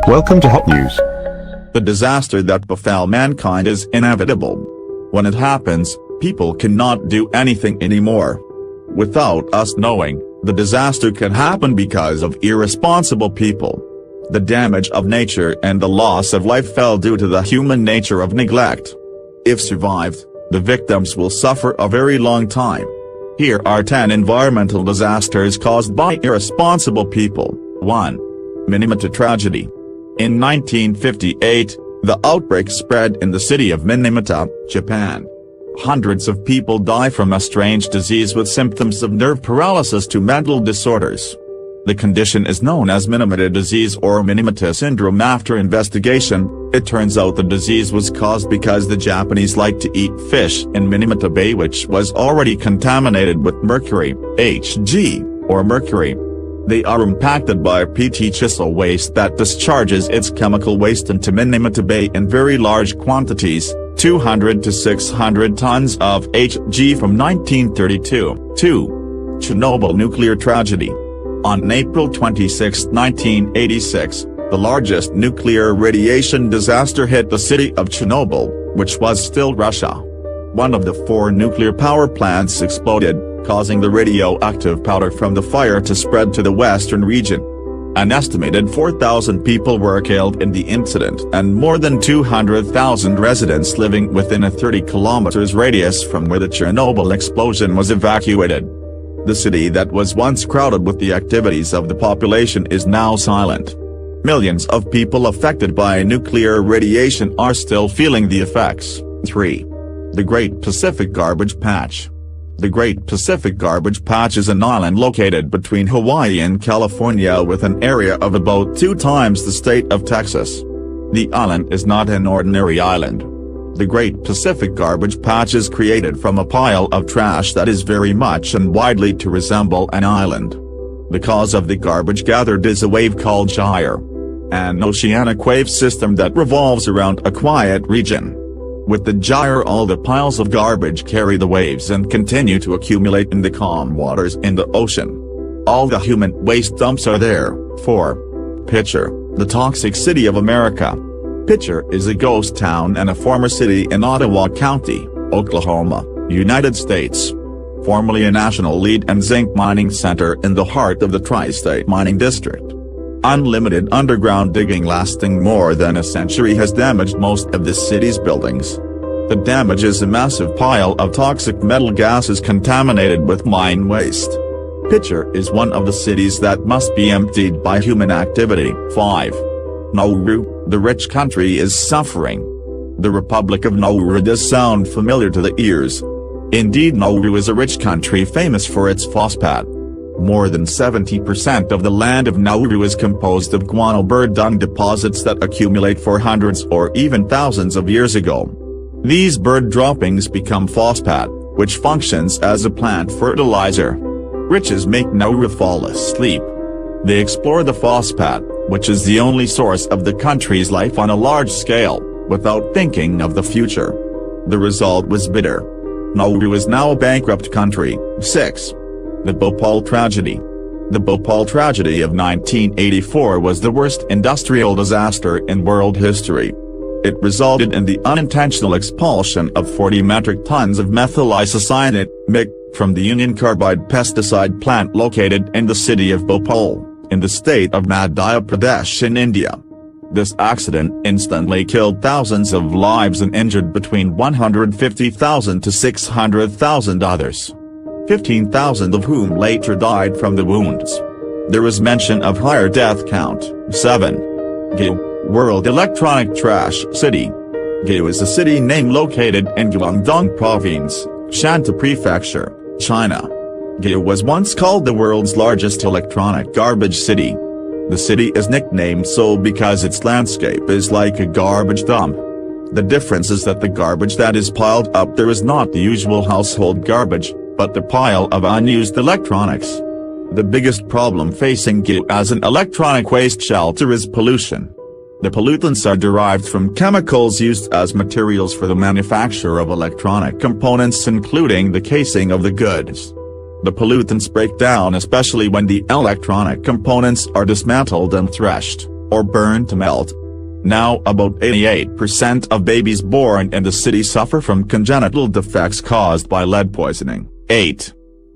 Welcome to Hot News. The disaster that befell mankind is inevitable. When it happens, people cannot do anything anymore. Without us knowing, the disaster can happen because of irresponsible people. The damage of nature and the loss of life fell due to the human nature of neglect. If survived, the victims will suffer a very long time. Here are 10 environmental disasters caused by irresponsible people. 1. Minamata Tragedy. In 1958, the outbreak spread in the city of Minamata, Japan. Hundreds of people die from a strange disease with symptoms of nerve paralysis to mental disorders. The condition is known as Minamata disease or Minamata syndrome. After investigation, it turns out the disease was caused because the Japanese like to eat fish in Minamata Bay, which was already contaminated with mercury, Hg, or mercury. They are impacted by Picher waste that discharges its chemical waste into Minamata Bay in very large quantities, 200 to 600 tons of Hg from 1932. 2. Chernobyl nuclear tragedy. On April 26, 1986, the largest nuclear radiation disaster hit the city of Chernobyl, which was still Russia. One of the 4 nuclear power plants exploded, causing the radioactive powder from the fire to spread to the western region. An estimated 4,000 people were killed in the incident and more than 200,000 residents living within a 30 kilometers radius from where the Chernobyl explosion was evacuated. The city that was once crowded with the activities of the population is now silent. Millions of people affected by nuclear radiation are still feeling the effects. 3. The Great Pacific Garbage Patch. The Great Pacific Garbage Patch is an island located between Hawaii and California with an area of about 2 times the state of Texas. The island is not an ordinary island. The Great Pacific Garbage Patch is created from a pile of trash that is very much and widely to resemble an island. The cause of the garbage gathered is a wave called gyre, an oceanic wave system that revolves around a quiet region. With the gyre, all the piles of garbage carry the waves and continue to accumulate in the calm waters in the ocean. All the human waste dumps are there. 4. Picher, the toxic city of America. Picher is a ghost town and a former city in Ottawa County, Oklahoma, United States. Formerly a national lead and zinc mining center in the heart of the Tri-State Mining District. Unlimited underground digging lasting more than a century has damaged most of the city's buildings. The damage is a massive pile of toxic metal gases contaminated with mine waste. Picher is one of the cities that must be emptied by human activity. 5. Nauru, the rich country is suffering. The Republic of Nauru does sound familiar to the ears. Indeed, Nauru is a rich country famous for its phosphate. More than 70% of the land of Nauru is composed of guano bird dung deposits that accumulate for hundreds or even thousands of years ago. These bird droppings become phosphate, which functions as a plant fertilizer. Riches make Nauru fall asleep. They explore the phosphate, which is the only source of the country's life on a large scale, without thinking of the future. The result was bitter. Nauru is now a bankrupt country. 6. The Bhopal Tragedy. The Bhopal Tragedy of 1984 was the worst industrial disaster in world history. It resulted in the unintentional expulsion of 40 metric tons of methyl isocyanate, MIC, from the Union Carbide pesticide plant located in the city of Bhopal, in the state of Madhya Pradesh in India. This accident instantly killed thousands of lives and injured between 150,000 to 600,000 others. 15,000 of whom later died from the wounds. There was mention of higher death count. 7. Guiyu, World Electronic Trash City. Guiyu is a city name located in Guangdong Province, Shantou Prefecture, China. Guiyu was once called the world's largest electronic garbage city. The city is nicknamed so because its landscape is like a garbage dump. The difference is that the garbage that is piled up there is not the usual household garbage, but the pile of unused electronics. The biggest problem facing Guiyu as an electronic waste shelter is pollution. The pollutants are derived from chemicals used as materials for the manufacture of electronic components, including the casing of the goods. The pollutants break down especially when the electronic components are dismantled and threshed. or burn to melt. Now about 88% of babies born in the city suffer from congenital defects caused by lead poisoning. 8.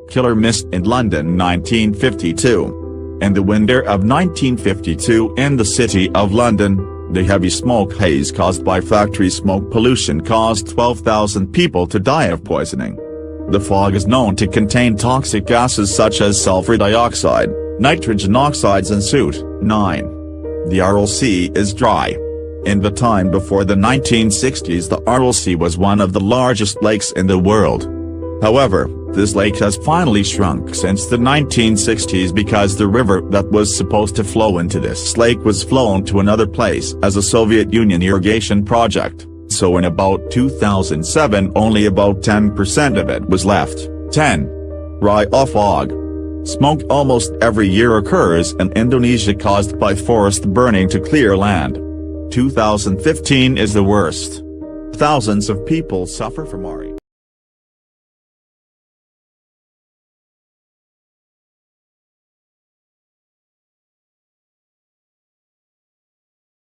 Killer mist in London 1952. In the winter of 1952 in the city of London, the heavy smoke haze caused by factory smoke pollution caused 12,000 people to die of poisoning. The fog is known to contain toxic gases such as sulfur dioxide, nitrogen oxides and soot. 9. The Aral Sea is dry. In the time before the 1960s, the Aral Sea was one of the largest lakes in the world. However, this lake has finally shrunk since the 1960s because the river that was supposed to flow into this lake was flown to another place as a Soviet Union irrigation project, so in about 2007 only about 10% of it was left. 10. Riau Fog. Smoke almost every year occurs in Indonesia caused by forest burning to clear land. 2015 is the worst. Thousands of people suffer from RE.